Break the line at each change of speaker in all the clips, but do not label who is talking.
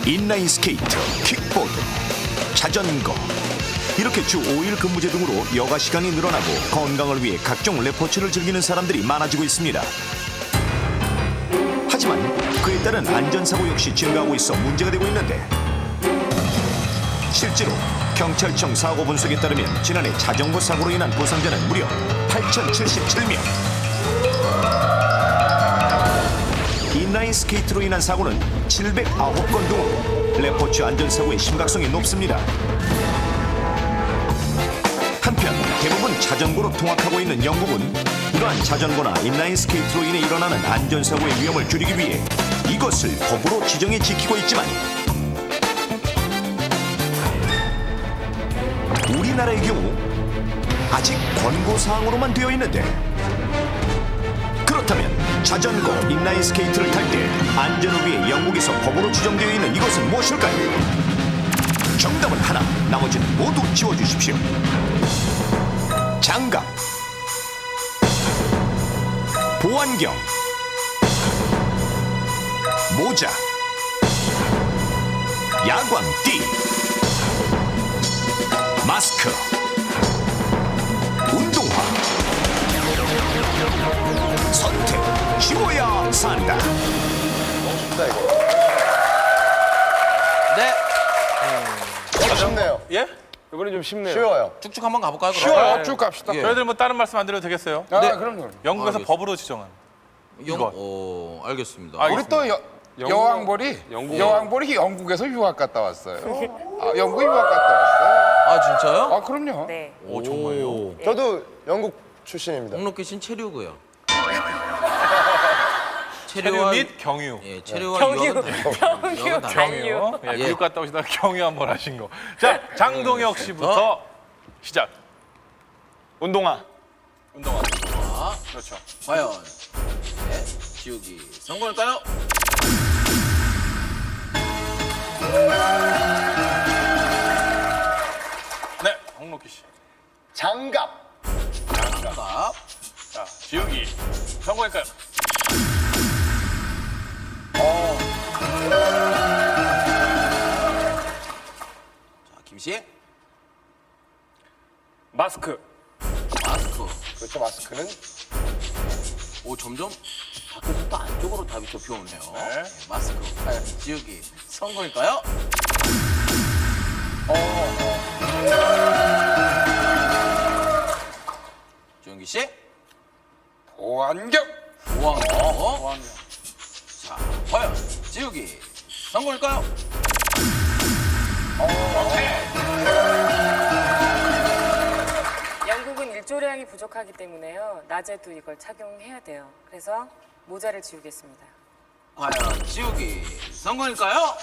인라인 스케이트, 킥보드, 자전거 이렇게 주 5일 근무제 등으로 여가 시간이 늘어나고 건강을 위해 각종 레포츠를 즐기는 사람들이 많아지고 있습니다. 하지만 그에 따른 안전사고 역시 증가하고 있어 문제가 되고 있는데 실제로 경찰청 사고 분석에 따르면 지난해 자전거 사고로 인한 부상자는 무려 8,077명. 인라인 스케이트로 인한 사고는 709건 등으로 레포츠 안전사고의 심각성이 높습니다. 한편 대부분 자전거로 통학하고 있는 영국은 이러한 자전거나 인라인 스케이트로 인해 일어나는 안전사고의 위험을 줄이기 위해 이것을 법으로 지정해 지키고 있지만 우리나라의 경우 아직 권고사항으로만 되어 있는데 그렇다면 자전거, 인라인 스케이트를 탈 때 안전을 위해 영국에서 법으로 지정되어 있는 이것은 무엇일까요? 정답은 하나, 나머지는 모두 지워주십시오. 장갑, 보안경, 모자, 야광띠, 마스크, 운동화. 선택, 지워야 산다.
쉽다 이거.
네.
쉽네요.
예? 이번엔 좀 쉽네요.
쉬워요.
쭉쭉 한번 가볼까요? 그럼?
쉬워요. 쭉 갑시다.
예.
저희들 뭐 다른 말씀 안 드려도 되겠어요?
아,
네.
그럼요.
영국에서
알겠습니다.
법으로 지정한.
알겠습니다.
아,
우리 또 여왕벌이 영국에서 유학 갔다 왔어요. 영국 유학 갔다 왔어요.
아, 진짜요?
아, 그럼요.
네.
오, 정말요?
저도 영국 출신입니다.
홍록기 씨는 체류고요.
체류 및 경유.
예, 체류와
경유,
유학은
경유,
다-
경유.
예,
예.
미국 갔다 오시다가 경유 한 번 하신 거. 자, 장동혁 씨부터 시작. 운동화. 운동화. 그렇죠.
과연 네, 지우기 성공할까요?
네, 홍록기 씨.
장갑.
정답.
자, 지우기 성공할까요?
자, 김 씨.
마스크.
마스크.
그렇죠. 마스크는
오, 점점 밖에서 또 안쪽으로 답이 좁혀오네요.
네.
네, 마스크. 과연 지우기 성공일까요? 조영기 씨.
보안경.
보안경. 자, 과연 지우기 성공일까요?
영국은 일조량이 부족하기 때문에요. 낮에도 이걸 착용해야 돼요. 그래서 모자를 지우겠습니다.
과연 지우기 성공일까요?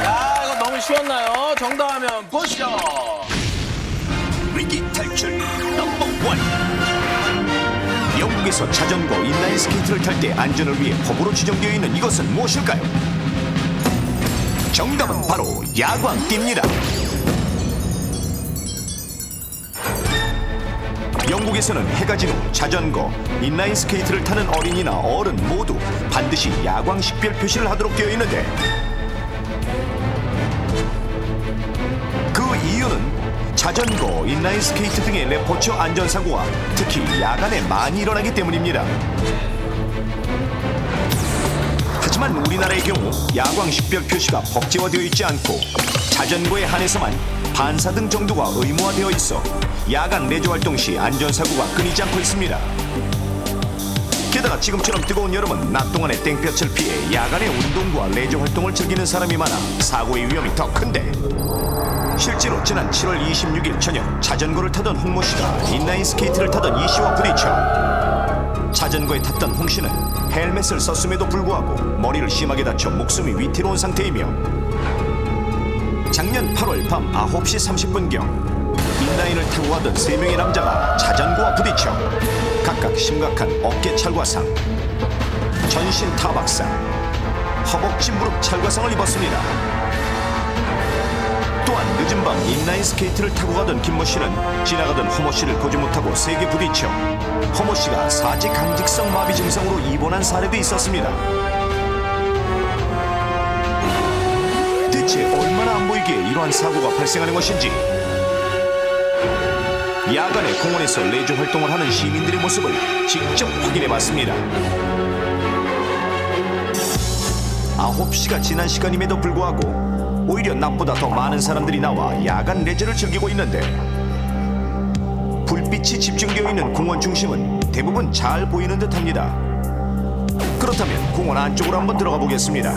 야, 이거 너무 쉬웠나요? 정답하면 보시죠.
위기 탈출 넘버 원. 영국에서 자전거, 인라인 스케이트를 탈 때 안전을 위해 법으로 지정되어 있는 이것은 무엇일까요? 정답은 바로 야광띠입니다. 영국에서는 해가 진 후 자전거, 인라인 스케이트를 타는 어린이나 어른 모두 반드시 야광 식별 표시를 하도록 되어 있는데 그 이유는 자전거, 인라인 스케이트 등의 레포츠 안전사고가 특히 야간에 많이 일어나기 때문입니다. 하지만 우리나라의 경우 야광 식별 표시가 법제화되어 있지 않고 자전거에 한해서만 반사등 정도가 의무화되어 있어 야간 레저 활동 시 안전사고가 끊이지 않고 있습니다. 게다가 지금처럼 뜨거운 여름은 낮 동안의 땡볕을 피해 야간의 운동과 레저 활동을 즐기는 사람이 많아 사고의 위험이 더 큰데 실제로 지난 7월 26일 저녁 자전거를 타던 홍모 씨가 인라인 스케이트를 타던 이 씨와 부딪혀 자전거에 탔던 홍 씨는 헬멧을 썼음에도 불구하고 머리를 심하게 다쳐 목숨이 위태로운 상태이며 작년 8월 밤 9시 30분경 인라인을 타고 가던 3명의 남자가 자전거와 부딪혀 각각 심각한 어깨 찰과상, 전신 타박상, 허벅지 무릎 찰과상을 입었습니다. 또한 또한 늦은 밤 인라인 스케이트를 타고 가던 김모 씨는 지나가던 허모 씨를 보지 못하고 세게 부딪혀 허모 씨가 사지 강직성 마비 증상으로 입원한 사례도 있었습니다. 대체 얼마나 안 보이기에 이러한 사고가 발생하는 것인지 야간에 공원에서 레저 활동을 하는 시민들의 모습을 직접 확인해봤습니다. 9시가 지난 시간임에도 불구하고 오히려 낮보다 더 많은 사람들이 나와 야간 레저를 즐기고 있는데 불빛이 집중되어 있는 공원 중심은 대부분 잘 보이는 듯합니다. 그렇다면 공원 안쪽으로 한번 들어가 보겠습니다.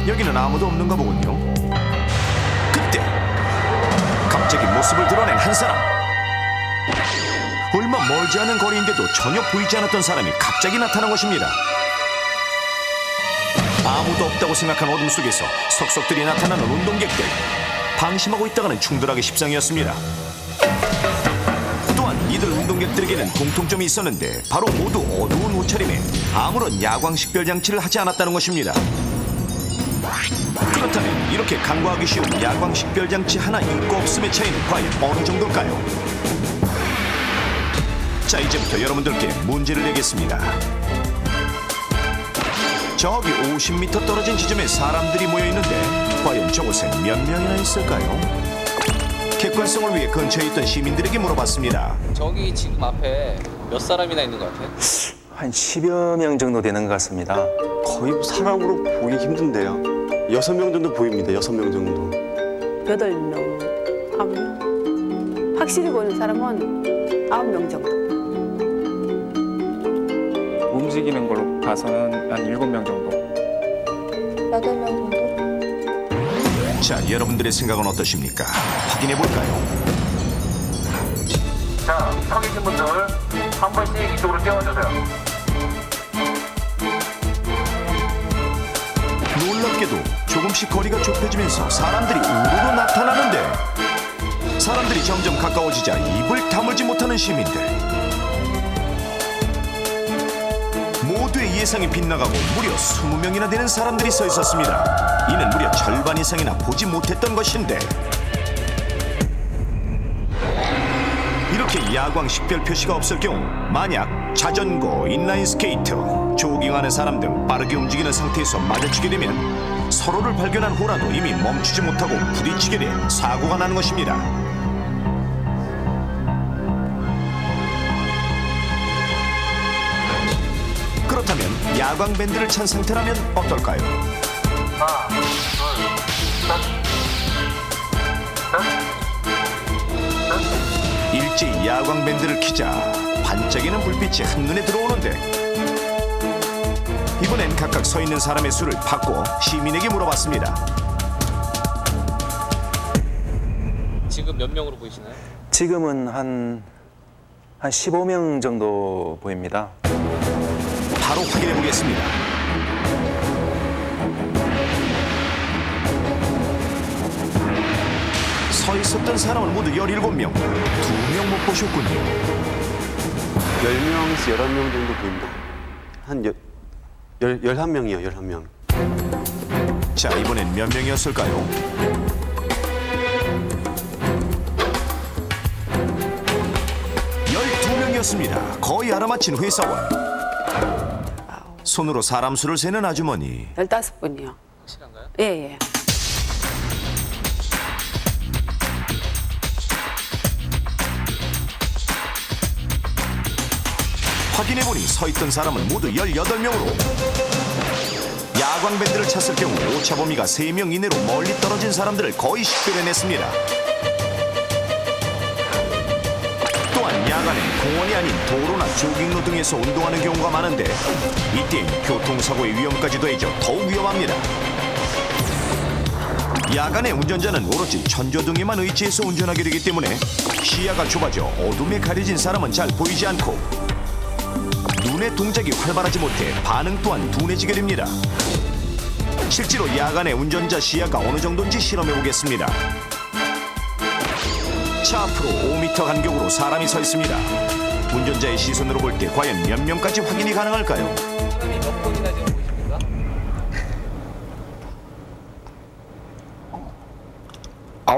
여기는 아무도 없는가 보군요. 그때 갑자기 모습을 드러낸 한 사람. 얼마 멀지 않은 거리인데도 전혀 보이지 않았던 사람이 갑자기 나타난 것입니다. 아무도 없다고 생각한 어둠 속에서 속속들이 나타나는 운동객들. 방심하고 있다가는 충돌하기 십상이었습니다. 또한 이들 운동객들에게는 공통점이 있었는데 바로 모두 어두운 옷차림에 아무런 야광 식별 장치를 하지 않았다는 것입니다. 그렇다면 이렇게 간과하기 쉬운 야광 식별 장치 하나 있고 없음의 차이는 과연 어느 정도일까요? 자, 이제부터 여러분들께 문제를 내겠습니다. 저기 50m 떨어진 지점에 사람들이 모여 있는데 과연 저곳에 몇 명이나 있을까요? 객관성을 위해 근처에 있던 시민들에게 물어봤습니다.
저기 지금 앞에 몇 사람이나 있는 것 같아요?
한 10여 명 정도 되는 것 같습니다.
거의 뭐 사람으로 보기 힘든데요. 6명 정도 보입니다. 6명 정도.
8명 하면 확실히 보이는 사람은 9명 정도.
움직이는 걸로 봐서는 한 7명 정도.
8명 정도?
자, 여러분들의 생각은 어떠십니까? 확인해 볼까요?
자, 서 계신 분들 한 번씩 이쪽으로 뛰어주세요.
놀랍게도 조금씩 거리가 좁혀지면서 사람들이 우르르 나타나는데 사람들이 점점 가까워지자 입을 다물지 못하는 시민들. 모두의 예상이 빗나가고 무려 20명이나 되는 사람들이 서 있었습니다. 이는 무려 절반 이상이나 보지 못했던 것인데 이렇게 야광 식별 표시가 없을 경우 만약 자전거, 인라인 스케이트, 조깅하는 사람 등 빠르게 움직이는 상태에서 마주치게 되면 서로를 발견한 후라도 이미 멈추지 못하고 부딪히게 돼 사고가 나는 것입니다. 그렇다면 야광 밴드를 찬 상태라면 어떨까요?
하나, 둘, 셋.
일제히 야광 밴드를 켜자 반짝이는 불빛이 한눈에 들어오는데 이번엔 각각 서 있는 사람의 수를 바꿔 시민에게 물어봤습니다.
지금 몇 명으로 보이시나요?
지금은 한 15명 정도 보입니다.
바로 확인해 보겠습니다. 서 있었던 사람은 모두 17명, 2명 못 보셨군요.
10명에서 11명 정도 보입니다. 한 11명이요, 11명.
자, 이번엔 몇 명이었을까요? 12명이었습니다. 거의 알아맞힌 회사원. 손으로 사람 수를 세는 아주머니.
15분이요.
확실한가요?
예, 예.
확인해보니 서 있던 사람은 모두 18명으로 야광 밴드를 찼을 경우 오차 범위가 3명 이내로 멀리 떨어진 사람들을 거의 식별해냈습니다. 또한 야간에 공원이 아닌 도로나 조깅로 등에서 운동하는 경우가 많은데 이때엔 교통사고의 위험까지 더해져 더욱 위험합니다. 야간에 운전자는 오로지 전조등에만 의지해서 운전하게 되기 때문에 시야가 좁아져 어둠에 가려진 사람은 잘 보이지 않고 눈의 동작이 활발하지 못해 반응 또한 둔해지게 됩니다. 실제로 야간에 운전자 시야가 어느 정도인지 실험해 보겠습니다. 차 앞으로 5m 간격으로 사람이 서 있습니다. 운전자의 시선으로 볼 때 과연 몇 명까지 확인이 가능할까요?
사람이 몇 분이나 지금 보이십니까?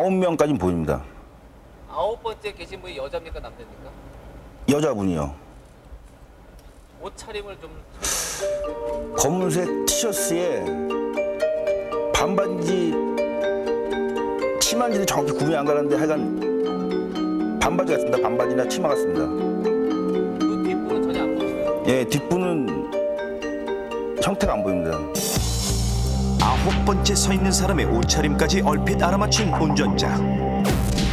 9명까지는 보입니다.
9번째 계신 분이 여자입니까 남자입니까?
여자분이요.
옷 차림을 좀
검은색 티셔츠에 반바지, 치마인지는 정확히 구분이 안 가는데 하여간 반바지 같습니다. 반바지나 치마 같습니다.
그 뒷부분 전혀 안 보여요.
예, 뒷부는 형태가 안 보입니다.
9번째 서 있는 사람의 옷차림까지 얼핏 알아맞힌 운전자.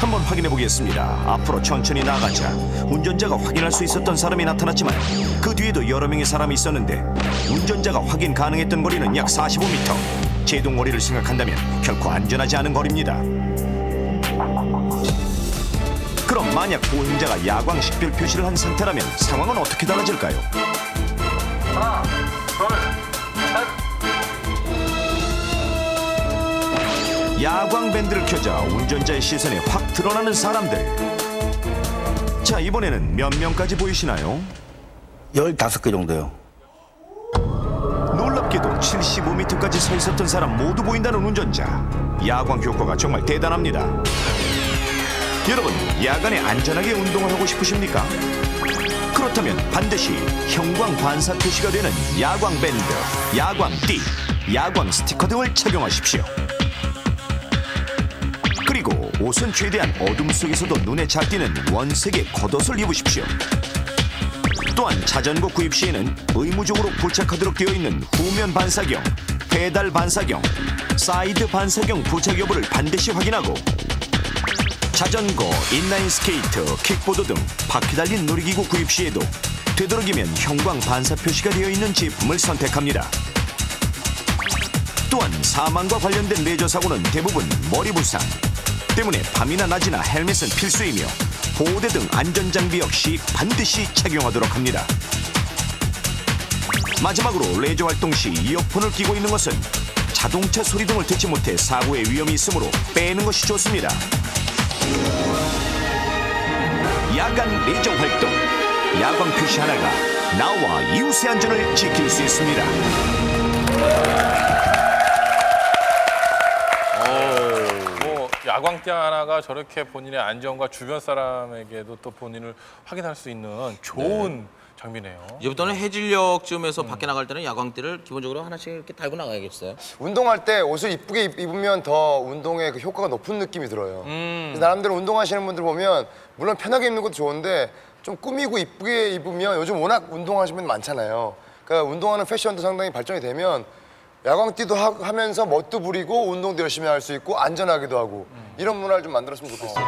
한번 확인해 보겠습니다. 앞으로 천천히 나가자. 운전자가 확인할 수 있었던 사람이 나타났지만 그 뒤에도 여러 명의 사람이 있었는데 운전자가 확인 가능했던 거리는 약 45m. 제동 거리를 생각한다면 결코 안전하지 않은 거리입니다. 그럼 만약 보행자가 야광 식별 표시를 한 상태라면 상황은 어떻게 달라질까요?
하나, 둘, 셋.
야광 밴드를 켜자 운전자의 시선에 확 드러나는 사람들. 자, 이번에는 몇 명까지 보이시나요?
15개 정도요.
놀랍게도 75m까지 서 있었던 사람 모두 보인다는 운전자. 야광 효과가 정말 대단합니다. 여러분, 야간에 안전하게 운동을 하고 싶으십니까? 그렇다면 반드시 형광 반사 표시가 되는 야광 밴드, 야광 띠, 야광 스티커 등을 착용하십시오. 그리고 옷은 최대한 어둠 속에서도 눈에 잘 띄는 원색의 겉옷을 입으십시오. 또한 자전거 구입 시에는 의무적으로 부착하도록 되어 있는 후면 반사경, 페달 반사경, 사이드 반사경 부착 여부를 반드시 확인하고 자전거, 인라인 스케이트, 킥보드 등 바퀴 달린 놀이기구 구입 시에도 되도록이면 형광 반사 표시가 되어 있는 제품을 선택합니다. 또한 사망과 관련된 레저 사고는 대부분 머리 부상 때문에 밤이나 낮이나 헬멧은 필수이며 보호대 등 안전장비 역시 반드시 착용하도록 합니다. 마지막으로 레저 활동 시 이어폰을 끼고 있는 것은 자동차 소리 등을 듣지 못해 사고의 위험이 있으므로 빼는 것이 좋습니다. 야간 레저 활동, 야광 표시 하나가 나와 이웃의 안전을 지킬 수 있습니다.
뭐 야광띠 하나가 저렇게 본인의 안전과 주변 사람에게도 또 본인을 확인할 수 있는 좋은 장비네요.
이제부터는 해질녘쯤에서 밖에 나갈 때는 야광띠를 기본적으로 하나씩 이렇게 달고 나가야겠어요.
운동할 때 옷을 이쁘게 입으면 더 운동의 그 효과가 높은 느낌이 들어요. 그래서 나름대로 운동하시는 분들 보면 물론 편하게 입는 것도 좋은데 좀 꾸미고 이쁘게 입으면 요즘 워낙 운동하시는 분 많잖아요. 그러니까 운동하는 패션도 상당히 발전이 되면 야광띠도 하면서 멋도 부리고 운동도 열심히 할 수 있고 안전하기도 하고 이런 문화를 좀 만들었으면 좋겠어요.